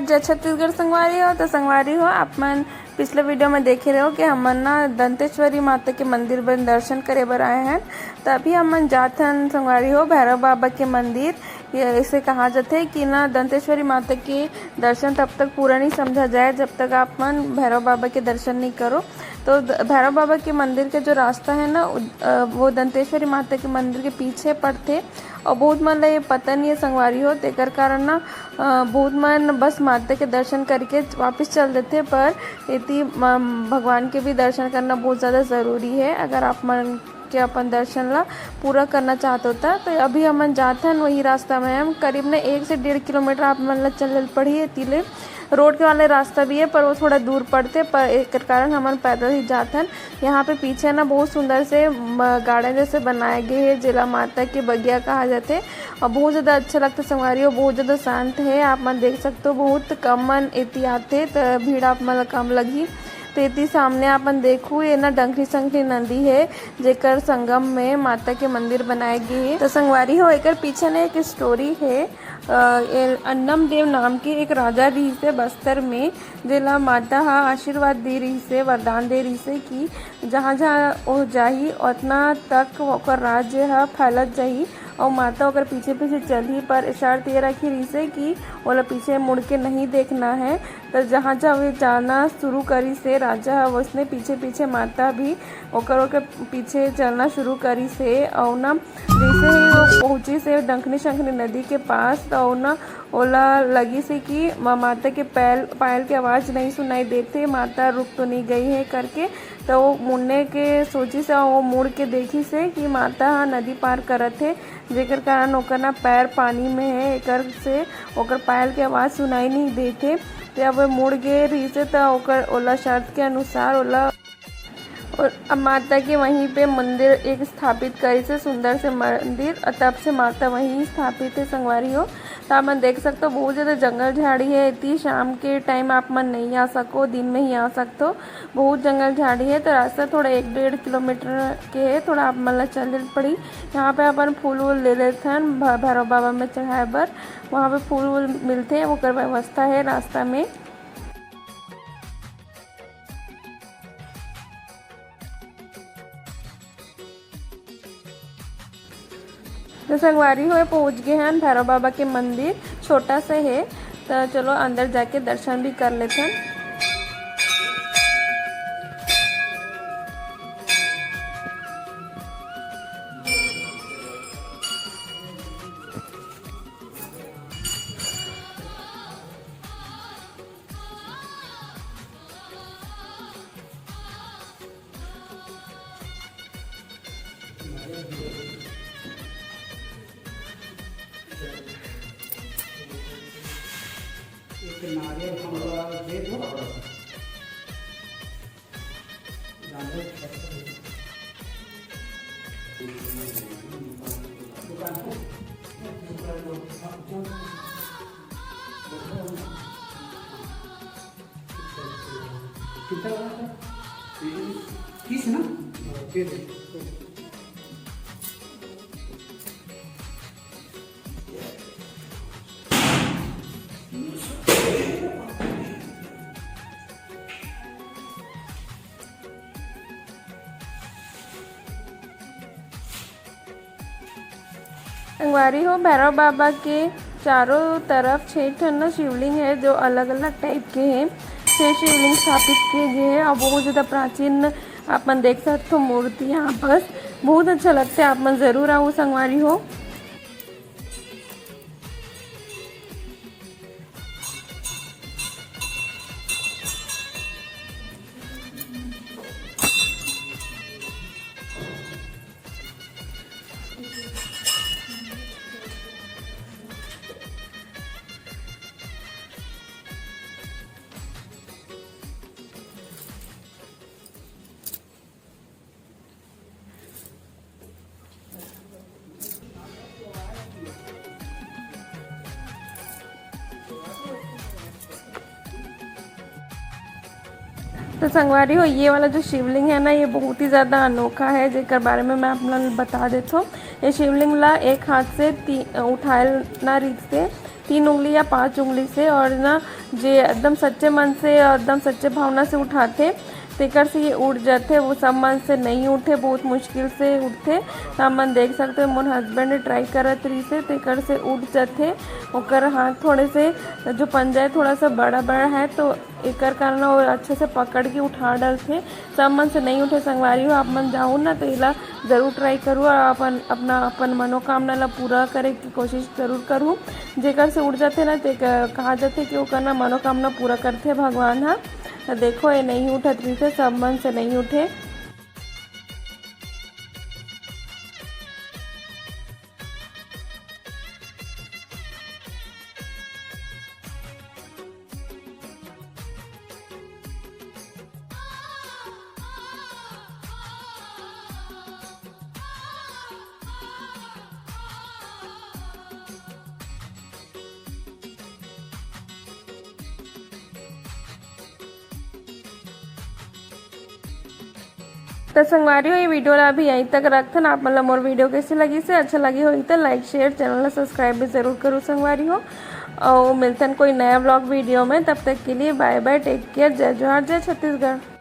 जोहार जय छत्तीसगढ़ संगवारी हो। तो संगवारी हो आप मन पिछले वीडियो में देखे रहे हो कि हमन ना दंतेश्वरी माता के मंदिर में दर्शन करे बर आए हैं। तो अभी हमन जात हन संगवारी हो भैरव बाबा के मंदिर। ये इसे कहा जाता है कि ना दंतेश्वरी माता के दर्शन तब तक पूरा नहीं समझा जाए जब तक आप मन भैरव बाबा के दर्शन नहीं करो। तो भैरव बाबा के मंदिर के जो रास्ता है ना वो दंतेश्वरी माता के मंदिर के पीछे पड़ते और बहुत मन ये पता नहीं है संगवारी हो तेकर कारण ना बहुत मन बस माता के दर्शन करके वापस चल देते। पर इति भगवान के भी दर्शन करना बहुत ज़्यादा ज़रूरी है अगर आप मन के अपन दर्शन ला पूरा करना चाहते होता। तो अभी हमन जाते हैं वही रास्ता में हम करीब ना 1 से 1.5 किलोमीटर आप मन ला चल पड़ी है। तिले रोड के वाले रास्ता भी है पर वो थोड़ा दूर पड़ते पर एक कारण हमन पैदल ही जाते हैं। यहाँ पे पीछे ना बहुत सुंदर से गार्डन जैसे बनाए गए हैं जिला माता के बगिया कहा जाते हैं और बहुत ज़्यादा अच्छा लगता है संगवारी हो। बहुत ज़्यादा शांत है आप मन देख सकते हो। बहुत कम मन इति आते तो भीड़ आप मन कम लगी। तो इति सामने आपन देखू ये ना डंकरी संकरी नदी है जेकर संगम में माता के मंदिर बनाए गए हैं। तो संगवारी हो एक पीछे ना एक स्टोरी है। अन्नम देव नाम के एक राजा रही से बस्तर में जिला माता हा आशीर्वाद दे रही से वरदान दे रही से कि जहाँ जहाँ वो जाही उतना तक ओकर राज्य हा फैलत जाही और माता ओकर पीछे पीछे चली। पर शर्त ये रखी रही से कि ओला पीछे मुड़ के नहीं देखना है। तो जहाँ जहाँ वे जाना शुरू करी से राजा उसने पीछे पीछे माता भी ओकर पीछे चलना शुरू करी से और ना जैसे ही वो पहुँची से डंकनी शंकनी नदी के पास तो ना ओला लगी से कि माता के पायल की आवाज़ नहीं सुनाई देते माता रुक तो नहीं गई है करके। तो वो मुड़ने के सोची से वो मुड़ के देखी से कि माता हाँ नदी पार करत है जेकर कारण ओकर ना पैर पानी में है एकर से ओकर पायल की आवाज़ सुनाई नहीं देते। तो अब मुड़ गए रही से तो ओकर ओला शर्त के अनुसार ओला और अब माता के वहीं पे मंदिर एक स्थापित करी से सुंदर से मंदिर और तब से माता वहीं स्थापित है संगवारी हो। तो आप मन देख सकते हो बहुत ज़्यादा जंगल झाड़ी है। इतनी शाम के टाइम आप मन नहीं आ सको दिन में ही आ सकते हो। बहुत जंगल झाड़ी है तो रास्ता थोड़ा 1-1.5 किलोमीटर के है। थोड़ा आप मन ला चल पड़ी। यहाँ पे अपन फूल वूल ले लेते हैं भैरव बाबा में चढ़ाए बर वहाँ पे फूल वूल मिलते हैं वो कर व्यवस्था है रास्ता में। तो संगवारी हुए पहुँच गए हैं भैरव बाबा के मंदिर छोटा सा है। तो चलो अंदर जाके दर्शन भी कर लेते हैं। नारियल हमरा दे दो कितना 30 ना दे दे। संगवारी हो भैरव बाबा के चारों तरफ 6 ठन शिवलिंग है जो अलग अलग टाइप के हैं। 6 शिवलिंग स्थापित किए गए हैं और बहुत ज़्यादा प्राचीन आप मन देख सकते हो मूर्ति यहाँ पर बहुत अच्छा लगता है। आप मन ज़रूर आओ संगवारी हो। तो संगवारी हो ये वाला जो शिवलिंग है ना ये बहुत ही ज़्यादा अनोखा है जेकर बारे में मैं अपना बता देता हूँ। ये शिवलिंग ला एक हाथ से उठाए ना रीत से 3 उंगली या 5 उंगली से, और ना जे एकदम सच्चे मन से और एकदम सच्चे भावना से उठाते तेकर से ये उठ जाते। वो सब मन से नहीं उठे, बहुत मुश्किल से उठते। तो मन देख सकते हो मोर हस्बैंड ट्राई करत रही से तेकर से उठ जाते। ओकर हाथ थोड़े से जो पंजा है थोड़ा सा बड़ा बड़ा है, तो एकर कारण वो अच्छे से पकड़ के उठा डालते। सब मन से नहीं उठे संगवारी हो, आप मन जाओ ना तो इला ज़रूर ट्राई करूँ और अपन मनोकामना ला पूरा करे की कोशिश ज़रूर करूँ। जेकर से उठ जाते ना ते कहा जाते कि ओकर ना मनोकामना पूरा करते भगवान। हाँ तो देखो ये नहीं उठत रही थे, सब मन से नहीं उठे। तो संगवारी हो ये वीडियो ला अभी यहीं तक रखथन। आप मतलब मोर वीडियो कैसी लगी से अच्छा लगी हो तो लाइक शेयर चैनल ला सब्सक्राइब भी जरूर करो संगवारी हो। और मिलतन कोई नया ब्लॉग वीडियो में, तब तक के लिए बाय बाय, टेक केयर, जय जोहार, जय छत्तीसगढ़।